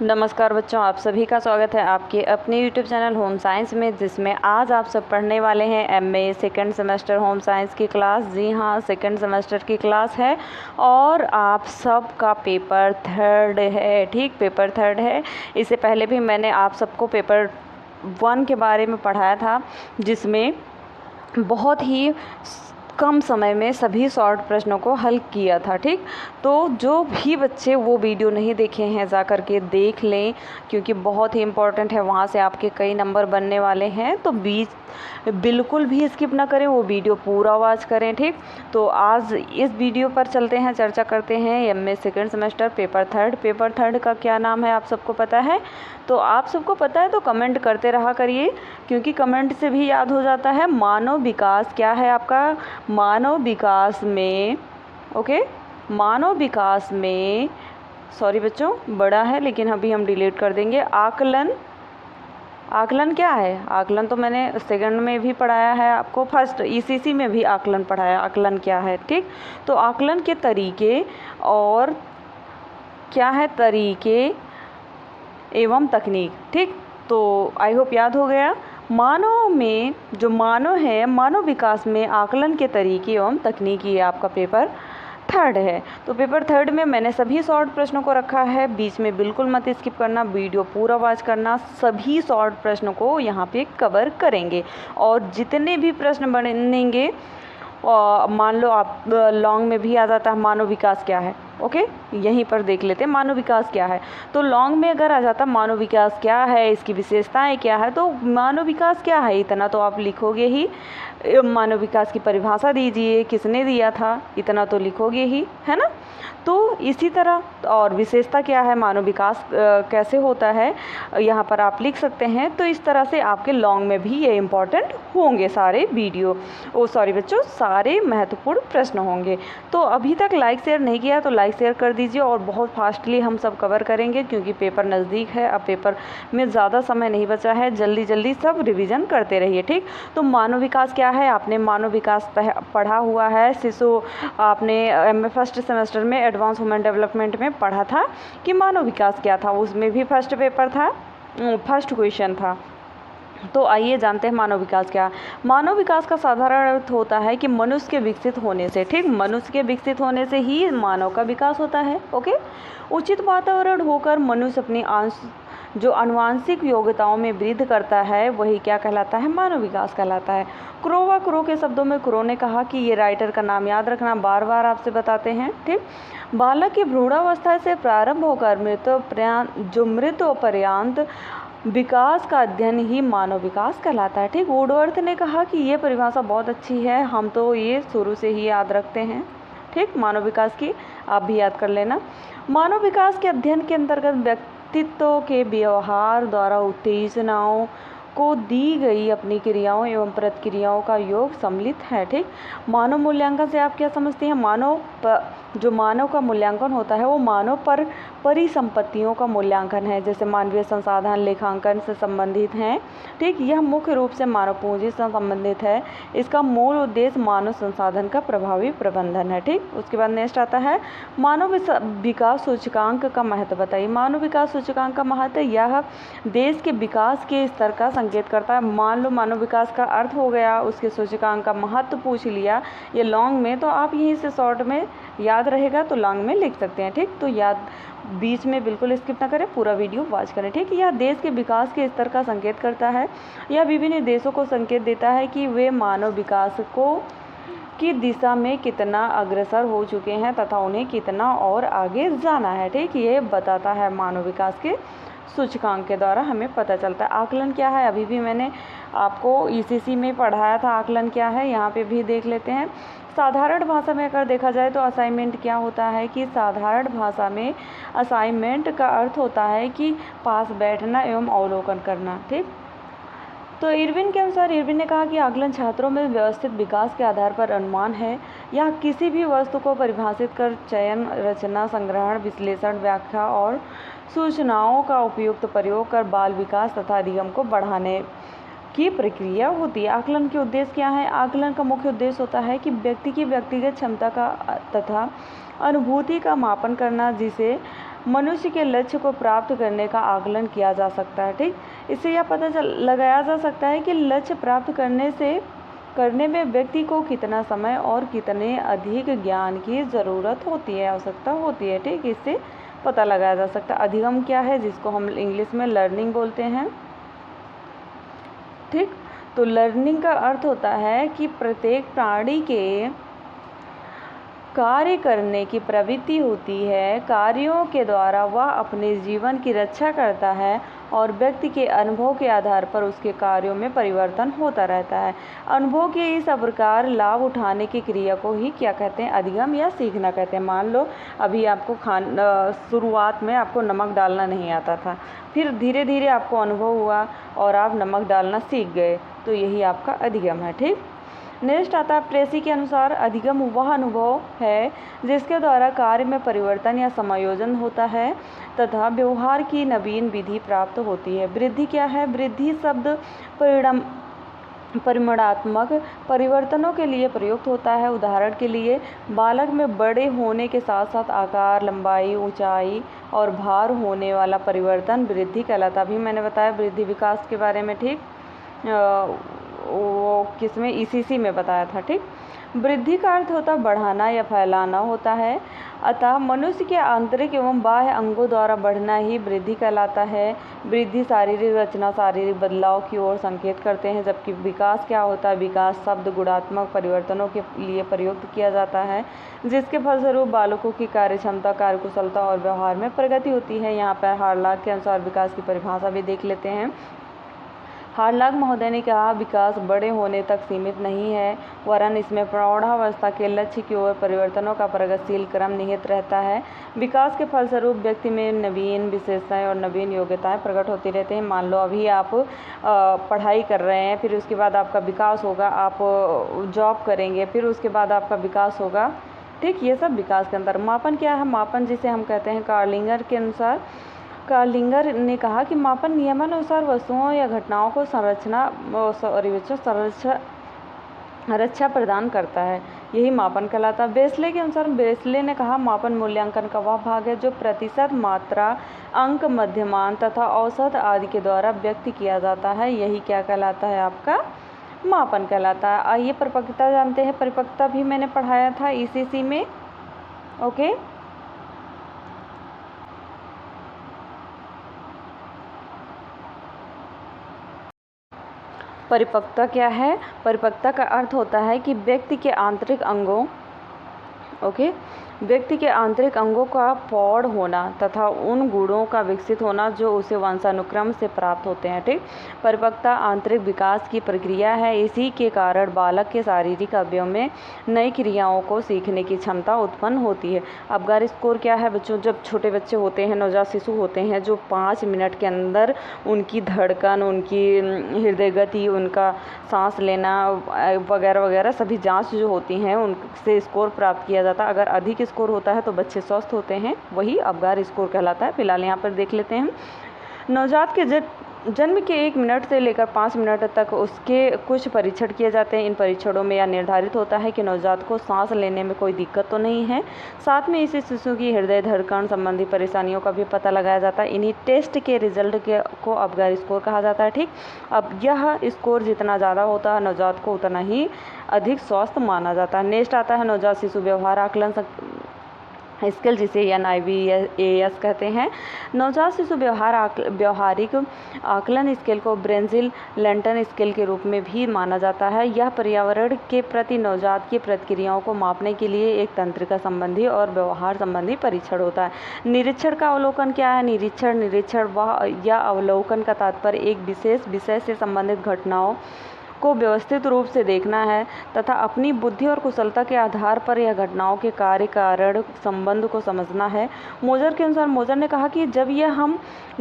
नमस्कार बच्चों, आप सभी का स्वागत है आपके अपने YouTube चैनल होम साइंस में, जिसमें आज आप सब पढ़ने वाले हैं MA second semester home science की क्लास। जी हाँ, सेकंड सेमेस्टर की क्लास है और आप सब का पेपर थर्ड है। ठीक, पेपर थर्ड है। इससे पहले भी मैंने आप सबको पेपर 1 के बारे में पढ़ाया था, जिसमें बहुत ही कम समय में सभी शॉर्ट प्रश्नों को हल किया था। ठीक, तो जो भी बच्चे वो वीडियो नहीं देखे हैं जा कर के देख लें, क्योंकि बहुत ही इम्पोर्टेंट है। वहाँ से आपके कई नंबर बनने वाले हैं, तो बिल्कुल भी स्किप ना करें, वो वीडियो पूरा वॉच करें। ठीक, तो आज इस वीडियो पर चलते हैं, चर्चा करते हैं MA second semester paper third. Paper third का क्या नाम है आप सबको पता है? तो आप सबको पता है तो कमेंट करते रहा करिए, क्योंकि कमेंट से भी याद हो जाता है। मानव विकास क्या है आपका? मानव विकास में मानव विकास में सॉरी बच्चों, बड़ा है लेकिन अभी हम डिलीट कर देंगे। आकलन क्या है? आकलन तो मैंने सेकंड में भी पढ़ाया है आपको, फर्स्ट ईसीसी में भी आकलन पढ़ाया। आकलन क्या है? ठीक, तो आकलन के तरीके और क्या है? तरीके एवं तकनीक। ठीक, तो आई होप याद हो गया। मानव में जो मानव है, मानव विकास में आकलन के तरीके एवं तकनीक, ये आपका पेपर थर्ड है। तो पेपर थर्ड में मैंने सभी शॉर्ट प्रश्नों को रखा है, बीच में बिल्कुल मत स्किप करना, वीडियो पूरा वॉच करना। सभी शॉर्ट प्रश्नों को यहाँ पे कवर करेंगे और जितने भी प्रश्न बनेंगे, मान लो आप लॉन्ग में भी आ जाता है मानव विकास क्या है। ओके, यहीं पर देख लेते हैं मानव विकास क्या है। तो लॉन्ग में अगर आ जाता मानव विकास क्या है, इसकी विशेषताएं क्या है, तो मानव विकास क्या है इतना तो आप लिखोगे ही। मानव विकास की परिभाषा दीजिए, किसने दिया था, इतना तो लिखोगे ही, है ना। तो इसी तरह और विशेषता क्या है, मानव विकास कैसे होता है, यहाँ पर आप लिख सकते हैं। तो इस तरह से आपके लॉन्ग में भी ये इम्पॉर्टेंट होंगे सारे वीडियो, सॉरी बच्चों, सारे महत्वपूर्ण प्रश्न होंगे। तो अभी तक लाइक शेयर नहीं किया तो लाइक शेयर कर दीजिए, और बहुत फास्टली हम सब कवर करेंगे क्योंकि पेपर नज़दीक है। अब पेपर में ज़्यादा समय नहीं बचा है, जल्दी जल्दी सब रिवीजन करते रहिए। ठीक, तो मानव विकास क्या है, आपने मानव विकास पढ़ा हुआ है। शिशु आपने एमए फर्स्ट सेमेस्टर में एडवांस ह्यूमन डेवलपमेंट में पढ़ा था कि मानव विकास क्या था, उसमें भी फर्स्ट पेपर था, फर्स्ट क्वेश्चन था। तो आइए जानते हैं मानव विकास क्या। मानव विकास का साधारण अर्थ होता है कि मनुष्य के विकसित होने से, ठीक, मनुष्य के विकसित होने से ही मानव का विकास होता है। ओके, उचित वातावरण होकर मनुष्य अपनी जो आनुवांशिक योग्यताओं में वृद्धि करता है, वही क्या कहलाता है? मानव विकास कहलाता है। क्रो के शब्दों में क्रो ने कहा कि ये राइटर का नाम याद रखना, बार बार आपसे बताते हैं। ठीक, बालक की भ्रूणावस्था से प्रारंभ होकर मृत्यु पर्यंत विकास का अध्ययन ही मानव विकास कहलाता है। ठीक, वुडवर्थ ने कहा कि ये परिभाषा बहुत अच्छी है, हम तो ये शुरू से ही याद रखते हैं। ठीक, मानव विकास की आप भी याद कर लेना। मानव विकास के अध्ययन के अंतर्गत व्यक्तित्व के व्यवहार द्वारा उत्तेजनाओं को दी गई अपनी क्रियाओं एवं प्रतिक्रियाओं का योग सम्मिलित है। ठीक, मानव मूल्यांकन से आप क्या समझते हैं? जो मानव का मूल्यांकन होता है वो मानव पर परिसंपत्तियों का मूल्यांकन है, जैसे मानवीय संसाधन लेखांकन से संबंधित हैं। ठीक, यह मुख्य रूप से मानव पूंजी से संबंधित है। इसका मूल उद्देश्य मानव संसाधन का प्रभावी प्रबंधन है। ठीक, उसके बाद नेक्स्ट आता है मानव विकास सूचकांक का महत्व बताइए। मानव विकास सूचकांक का महत्व, यह देश के विकास के स्तर का संकेत करता है। मान लो मानव विकास का अर्थ हो गया, उसके सूचकांक का महत्व पूछ लिया ये लॉन्ग में, तो आप यहीं से शॉर्ट में याद रहेगा तो लॉन्ग में लिख सकते हैं। ठीक, तो याद बीच में बिल्कुल स्किप ना करें, पूरा वीडियो वॉच करें। ठीक, यह देश के विकास के स्तर का संकेत करता है। यह विभिन्न देशों को संकेत देता है कि वे मानव विकास की दिशा में कितना अग्रसर हो चुके हैं तथा उन्हें कितना और आगे जाना है। ठीक, ये बताता है मानव विकास के सूचकांक के द्वारा हमें पता चलता है। आकलन क्या है, अभी भी मैंने आपको ईसीसी में पढ़ाया था। आकलन क्या है, यहाँ पे भी देख लेते हैं। साधारण भाषा में अगर देखा जाए तो असाइनमेंट क्या होता है कि साधारण भाषा में असाइनमेंट का अर्थ होता है कि पास बैठना एवं अवलोकन करना। ठीक, तो इरविन के अनुसार, इरविन ने कहा कि आकलन छात्रों में व्यवस्थित विकास के आधार पर अनुमान है। यह किसी भी वस्तु को परिभाषित कर चयन, रचना, संग्रहण, विश्लेषण, व्याख्या और सूचनाओं का उपयुक्त प्रयोग कर बाल विकास तथा अधिगम को बढ़ाने की प्रक्रिया होती है। आकलन के उद्देश्य क्या है? आकलन का मुख्य उद्देश्य होता है कि व्यक्ति की व्यक्तिगत क्षमता का तथा अनुभूति का मापन करना, जिसे मनुष्य के लक्ष्य को प्राप्त करने का आकलन किया जा सकता है। ठीक, इससे यह पता लगाया जा सकता है कि लक्ष्य प्राप्त करने में व्यक्ति को कितना समय और कितने अधिक ज्ञान की ज़रूरत होती है, आवश्यकता होती है। ठीक, इससे पता लगाया जा सकता है। अधिगम क्या है, जिसको हम इंग्लिश में लर्निंग बोलते हैं। ठीक, तो लर्निंग का अर्थ होता है कि प्रत्येक प्राणी के कार्य करने की प्रवृत्ति होती है। कार्यों के द्वारा वह अपने जीवन की रक्षा करता है और व्यक्ति के अनुभव के आधार पर उसके कार्यों में परिवर्तन होता रहता है। अनुभव के इस प्रकार लाभ उठाने की क्रिया को ही क्या कहते हैं, अधिगम या सीखना कहते हैं। मान लो अभी आपको शुरुआत में आपको नमक डालना नहीं आता था, फिर धीरे धीरे आपको अनुभव हुआ और आप नमक डालना सीख गए, तो यही आपका अधिगम है। ठीक, नेक्स्ट आता है प्रेसी के अनुसार अधिगम वह अनुभव है जिसके द्वारा कार्य में परिवर्तन या समायोजन होता है तथा व्यवहार की नवीन विधि प्राप्त होती है। वृद्धि क्या है, वृद्धि शब्द परिमाणात्मक परिवर्तनों के लिए प्रयुक्त होता है। उदाहरण के लिए बालक में बड़े होने के साथ साथ आकार, लंबाई, ऊंचाई और भार होने वाला परिवर्तन वृद्धि कहलाता है। अभी मैंने बताया वृद्धि विकास के बारे में। ठीक, वो किसमें, ईसीसी में बताया था। ठीक, वृद्धि का अर्थ होता है बढ़ाना या फैलाना होता है। अतः मनुष्य के आंतरिक एवं बाह्य अंगों द्वारा बढ़ना ही वृद्धि कहलाता है। वृद्धि शारीरिक रचना, शारीरिक बदलाव की ओर संकेत करते हैं, जबकि विकास क्या होता है, विकास शब्द गुणात्मक परिवर्तनों के लिए प्रयुक्त किया जाता है जिसके फलस्वरूप बालकों की कार्य क्षमता, कार्यकुशलता और व्यवहार में प्रगति होती है। यहाँ पर हार्लाक के अनुसार विकास की परिभाषा भी देख लेते हैं। हार्लाक महोदय ने कहा, विकास बड़े होने तक सीमित नहीं है, वरन इसमें प्रौढ़ावस्था के लक्ष्य की ओर परिवर्तनों का प्रगतिशील क्रम निहित रहता है। विकास के फलस्वरूप व्यक्ति में नवीन विशेषताएं और नवीन योग्यताएं प्रकट होती रहती हैं। मान लो अभी आप पढ़ाई कर रहे हैं, फिर उसके बाद आपका विकास होगा, आप जॉब करेंगे, फिर उसके बाद आपका विकास होगा। ठीक, ये सब विकास के अंदर। मापन क्या है, मापन जिसे हम कहते हैं कार्लिंगर के अनुसार, कार्लिंगर ने कहा कि मापन नियमानुसार वस्तुओं या घटनाओं को रक्षा प्रदान करता है, यही मापन कहलाता है। बेसले के अनुसार, बेसले ने कहा मापन मूल्यांकन का वह भाग है जो प्रतिशत, मात्रा, अंक, मध्यमान तथा औसत आदि के द्वारा व्यक्त किया जाता है, यही क्या कहलाता है, आपका मापन कहलाता है। आइए परिपक्वता जानते हैं। परिपक्वता भी मैंने पढ़ाया था ईसीसी में। ओके, परिपक्वता क्या है, परिपक्वता का अर्थ होता है कि व्यक्ति के आंतरिक अंगों व्यक्ति के आंतरिक अंगों का प्रौढ़ होना तथा उन गुणों का विकसित होना जो उसे वंशानुक्रम से प्राप्त होते हैं। ठीक, परिपक्वता आंतरिक विकास की प्रक्रिया है। इसी के कारण बालक के शारीरिक अवयव में नई क्रियाओं को सीखने की क्षमता उत्पन्न होती है। अबगार स्कोर क्या है बच्चों, जब छोटे बच्चे होते हैं, नवजात शिशु होते हैं, जो 5 मिनट के अंदर उनकी धड़कन, उनकी हृदय गति, उनका सांस लेना वगैरह वगैरह सभी जाँच जो होती हैं उनसे स्कोर प्राप्त किया जाता है। अगर अधिक स्कोर होता है तो बच्चे स्वस्थ होते हैं, वही अबगार स्कोर कहलाता है। फिलहाल यहाँ पर देख लेते हैं। नवजात के जन्म के 1 मिनट से लेकर 5 मिनट तक उसके कुछ परीक्षण किए जाते हैं। इन परीक्षणों में यह निर्धारित होता है कि नवजात को सांस लेने में कोई दिक्कत तो नहीं है। साथ में इस शिशु की हृदय धड़कन संबंधी परेशानियों का भी पता लगाया जाता है। इन्हीं टेस्ट के रिजल्ट को अबगार स्कोर कहा जाता है। ठीक, अब यह स्कोर जितना ज़्यादा होता है नवजात को उतना ही अधिक स्वस्थ माना जाता है। नेक्स्ट आता है नवजात शिशु व्यवहार आकलन स्केल, जिसे NIVAS कहते हैं। नवजात शिशु व्यवहारिक आकलन स्केल को ब्रेजिल लेंटन स्केल के रूप में भी माना जाता है। यह पर्यावरण के प्रति नवजात की प्रतिक्रियाओं को मापने के लिए एक तंत्रिका संबंधी और व्यवहार संबंधी परीक्षण होता है। निरीक्षण का अवलोकन क्या है, निरीक्षण या अवलोकन का तात्पर्य एक विशेष विषय से संबंधित घटनाओं को व्यवस्थित रूप से देखना है तथा अपनी बुद्धि और कुशलता के आधार पर यह घटनाओं के कार्य कारण संबंध को समझना है। मोजर के अनुसार, मोजर ने कहा कि जब यह हम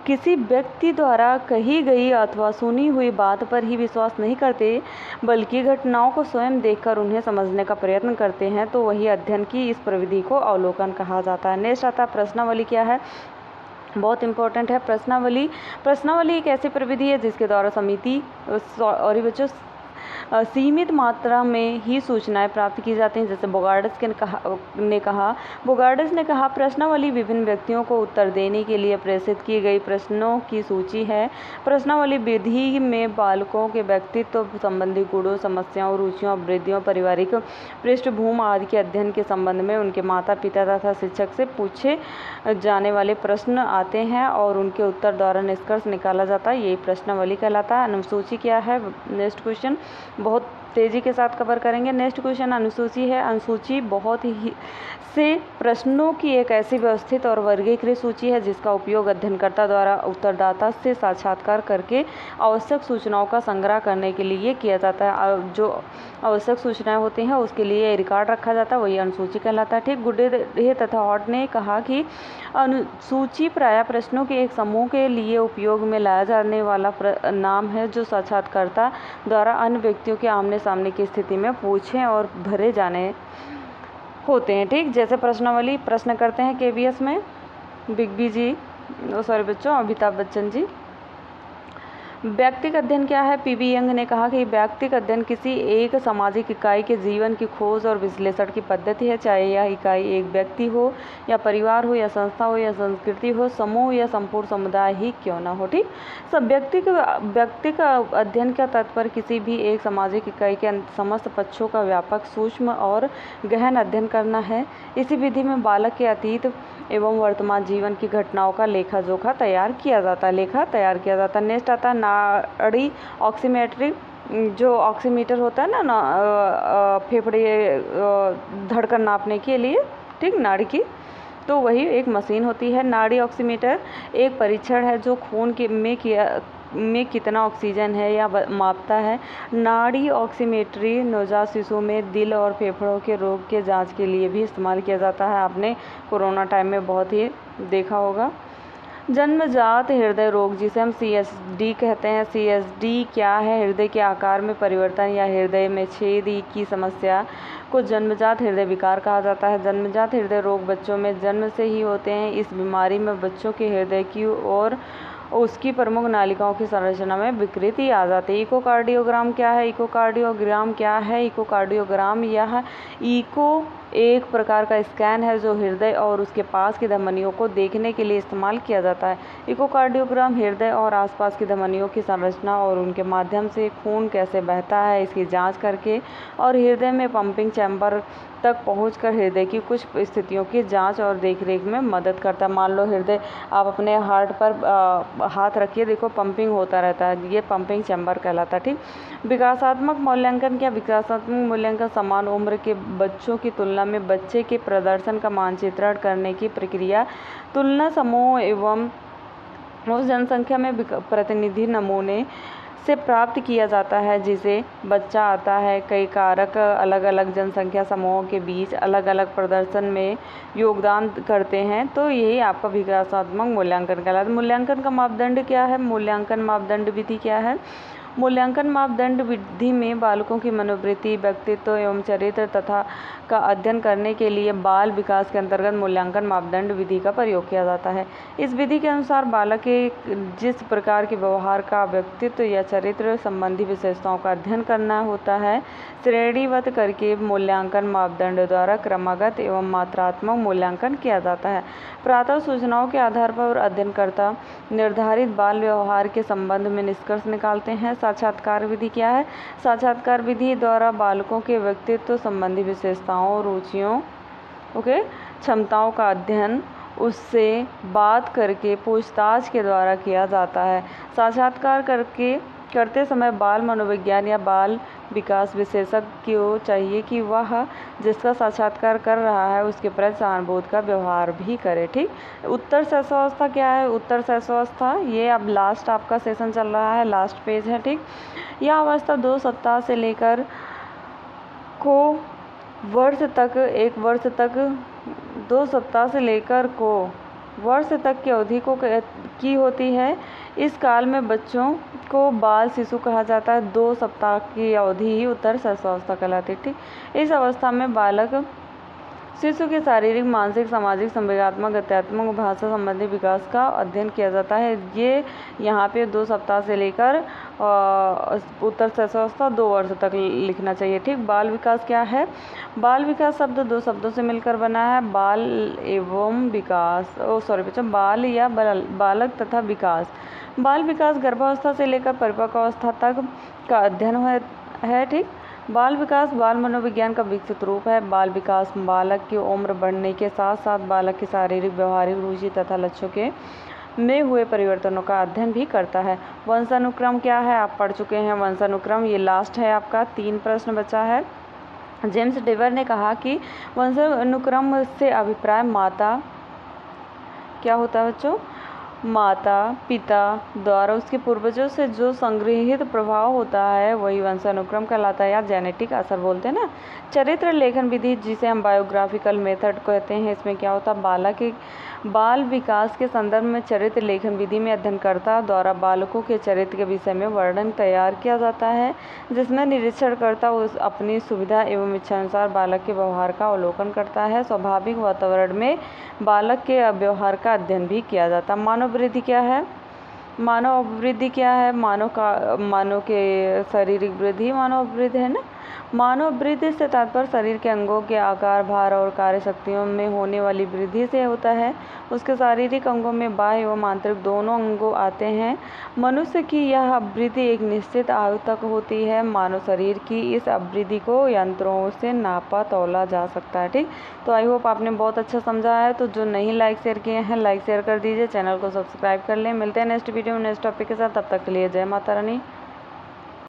किसी व्यक्ति द्वारा कही गई अथवा सुनी हुई बात पर ही विश्वास नहीं करते बल्कि घटनाओं को स्वयं देखकर उन्हें समझने का प्रयत्न करते हैं तो वही अध्ययन की इस प्रविधि को अवलोकन कहा जाता है। नेक्स्ट आता है प्रश्नावली क्या है, बहुत इंपॉर्टेंट है प्रश्नावली। प्रश्नावली एक ऐसी प्रविधि है जिसके द्वारा समिति सीमित मात्रा में ही सूचनाएं प्राप्त की जाती हैं। जैसे बोगार्ड्स ने कहा प्रश्नावली विभिन्न व्यक्तियों को उत्तर देने के लिए प्रेषित की गई प्रश्नों की सूची है। प्रश्नावली विधि में बालकों के व्यक्तित्व संबंधी गुणों, समस्याओं, रुचियों, अभिवृद्धियों, पारिवारिक पृष्ठभूमि आदि के अध्ययन के संबंध में उनके माता पिता तथा शिक्षक से पूछे जाने वाले प्रश्न आते हैं और उनके उत्तर द्वारा निष्कर्ष निकाला जाता है। यही प्रश्नावली कहलाता है। अनुसूची क्या है? नेक्स्ट क्वेश्चन बहुत तेजी के साथ कवर करेंगे। नेक्स्ट क्वेश्चन अनुसूची है। अनुसूची बहुत ही से प्रश्नों की एक ऐसी व्यवस्थित और वर्गीकृत सूची है जिसका उपयोग अध्ययनकर्ता द्वारा उत्तरदाता से साक्षात्कार करके आवश्यक सूचनाओं का संग्रह करने के लिए किया जाता है। जो आवश्यक सूचनाएं होती हैं उसके लिए रिकॉर्ड रखा जाता है, वही अनुसूची कहलाता है। ठीक, गुड्डे तथा हॉट ने कहा कि अनुसूची प्रायः प्रश्नों के एक समूह के लिए उपयोग में लाया जाने वाला नाम है जो साक्षात्कारकर्ता द्वारा अन्य व्यक्तियों के आमने सामने की स्थिति में पूछे और भरे जाने होते हैं। ठीक, जैसे प्रश्नावली प्रश्न करते हैं केवीएस में बिग बी जी, सॉरी बच्चों, अमिताभ बच्चन जी। व्यक्तिक अध्ययन क्या है? पीबी यंग ने कहा कि व्यक्तिक अध्ययन किसी एक सामाजिक इकाई के जीवन की खोज और विश्लेषण की पद्धति है, चाहे यह इकाई एक व्यक्ति हो या परिवार हो या संस्था हो या संस्कृति हो, समूह या संपूर्ण समुदाय ही क्यों ना हो। ठीक, सब व्यक्तिक अध्ययन का तात्पर्य किसी भी एक सामाजिक इकाई के समस्त पक्षों का व्यापक, सूक्ष्म और गहन अध्ययन करना है। इसी विधि में बालक के अतीत एवं वर्तमान जीवन की घटनाओं का लेखा जोखा तैयार किया जाता है। नेक्स्ट आता है नाड़ी ऑक्सीमेट्री। जो ऑक्सीमीटर होता है ना फेफड़े धड़कन नापने के लिए, ठीक, नाड़ी की, तो वही एक मशीन होती है। नाड़ी ऑक्सीमीटर एक परीक्षण है जो खून में कितना ऑक्सीजन है या मापता है। नाड़ी ऑक्सीमेट्री नवजात शिशु में दिल और फेफड़ों के रोग के जांच के लिए भी इस्तेमाल किया जाता है। आपने कोरोना टाइम में बहुत ही देखा होगा। जन्मजात हृदय रोग, जिसे हम CSD कहते हैं। CSD क्या है? हृदय के आकार में परिवर्तन या हृदय में छेद की समस्या को जन्मजात हृदय विकार कहा जाता है। जन्मजात हृदय रोग बच्चों में जन्म से ही होते हैं। इस बीमारी में बच्चों के हृदय की और उसकी प्रमुख नालिकाओं की संरचना में विकृति आ जाती है। इकोकार्डियोग्राम क्या है? इकोकार्डियोग्राम यह एक प्रकार का स्कैन है जो हृदय और उसके पास की धमनियों को देखने के लिए इस्तेमाल किया जाता है। इकोकार्डियोग्राम हृदय और आसपास की धमनियों की संरचना और उनके माध्यम से खून कैसे बहता है इसकी जांच करके और हृदय में पंपिंग चैम्बर तक पहुंचकर हृदय की कुछ स्थितियों की जांच और देखरेख में मदद करता है। मान लो हृदय, आप अपने हार्ट पर हाथ रखिए, देखो पंपिंग होता रहता है, ये पंपिंग चैम्बर कहलाता है। ठीक, विकासात्मक मूल्यांकन क्या? विकासात्मक मूल्यांकन समान उम्र के बच्चों की तुलना में बच्चे के प्रदर्शन का मानचित्रण करने की प्रक्रिया तुलना समूह एवं उस जनसंख्या में प्रतिनिधि नमूने से प्राप्त किया जाता है जिसे बच्चा आता है। कई कारक अलग अलग जनसंख्या समूहों के बीच अलग अलग प्रदर्शन में योगदान करते हैं, तो यही आपका विकासात्मक मूल्यांकन कहलाता है। मूल्यांकन का मापदंड क्या है? मूल्यांकन मापदंड विधि क्या है? मूल्यांकन मापदंड विधि में बालकों की मनोवृत्ति, व्यक्तित्व एवं चरित्र तथा का अध्ययन करने के लिए बाल विकास के अंतर्गत मूल्यांकन मापदंड विधि का प्रयोग किया जाता है। इस विधि के अनुसार बालक के जिस प्रकार के व्यवहार का व्यक्तित्व या चरित्र संबंधी विशेषताओं का अध्ययन करना होता है, श्रेणीबद्ध करके मूल्यांकन मापदंड द्वारा क्रमागत एवं मात्रात्मक मूल्यांकन किया जाता है। प्रातः सूचनाओं के आधार पर अध्ययनकर्ता निर्धारित बाल व्यवहार के संबंध में निष्कर्ष निकालते हैं। साक्षात्कार विधि क्या है? साक्षात्कार विधि द्वारा बालकों के व्यक्तित्व संबंधी विशेषताओं, रुचियों, क्षमताओं का अध्ययन उससे बात करके पूछताछ के द्वारा किया जाता है। साक्षात्कार करते समय बाल मनोविज्ञान या बाल विकास विशेषज्ञ को चाहिए कि वह जिसका साक्षात्कार कर रहा है उसके प्रति सहानुभूति का व्यवहार भी करे। ठीक, उत्तर शैशवावस्था क्या है? उत्तर शैशवावस्था ये अब लास्ट आपका सेशन चल रहा है, लास्ट पेज है। ठीक, यह अवस्था 2 सप्ताह से लेकर एक वर्ष तक 2 सप्ताह से लेकर वर्ष तक की अवधि की होती है। इस काल में बच्चों को बाल शिशु कहा जाता है। 2 सप्ताह की अवधि ही उत्तर शैशवावस्था कहलाती है। ठीक, इस अवस्था में बालक शिशु के शारीरिक, मानसिक, सामाजिक, संवेगात्मक, गत्यात्मक, भाषा संबंधी विकास का अध्ययन किया जाता है। ये यहाँ पे 2 सप्ताह से लेकर उत्तर शेषावस्था 2 वर्ष तक लिखना चाहिए। ठीक, बाल विकास क्या है? बाल विकास शब्द 2 शब्दों से मिलकर बना है, बाल एवं विकास। बच्चों, बाल या बालक तथा विकास। बाल विकास गर्भावस्था से लेकर परिपक्व अवस्था तक का अध्ययन है। ठीक, बाल विकास बाल मनोविज्ञान का विकसित रूप है। बाल विकास बालक की उम्र बढ़ने के साथ साथ बालक की शारीरिक, व्यवहारिक रुचि तथा लक्ष्यों के में हुए परिवर्तनों का अध्ययन भी करता है। वंशानुक्रम क्या है? आप पढ़ चुके हैं वंशानुक्रम। ये लास्ट है आपका, 3 प्रश्न बचा है। जेम्स डेवर ने कहा कि वंशानुक्रम से अभिप्राय माता क्या होता है बच्चों? माता पिता द्वारा उसके पूर्वजों से जो संग्रहित प्रभाव होता है वही वंशानुक्रम कहलाता है, या जेनेटिक असर बोलते हैं ना। चरित्र लेखन विधि, जिसे हम बायोग्राफिकल मेथड कहते हैं, इसमें क्या होता है? बाल विकास के संदर्भ में चरित्र लेखन विधि में अध्ययनकर्ता द्वारा बालकों के चरित्र के विषय में वर्णन तैयार किया जाता है, जिसमें निरीक्षणकर्ता उस अपनी सुविधा एवं इच्छानुसार बालक के व्यवहार का अवलोकन करता है। स्वाभाविक वातावरण में बालक के व्यवहार का अध्ययन भी किया जाता है। मानव वृद्धि क्या है? मानव वृद्धि क्या है? मानव के शारीरिक वृद्धि मानव वृद्धि है ना। मानव वृद्धि से तात्पर्य शरीर के अंगों के आकार, भार और कार्य शक्तियों में होने वाली वृद्धि से होता है। उसके शारीरिक अंगों में बाह्य एवं आंतरिक दोनों अंगों आते हैं। मनुष्य की यह वृद्धि एक निश्चित आयु तक होती है। मानव शरीर की इस वृद्धि को यंत्रों से नापा तौला जा सकता है। ठीक, तो आई होप आपने बहुत अच्छा समझा है। तो जो नहीं लाइक शेयर किए हैं, लाइक शेयर कर दीजिए, चैनल को सब्सक्राइब कर लें। मिलते हैं नेक्स्ट वीडियो में नेक्स्ट टॉपिक के साथ। तब तक के लिए जय माता रानी।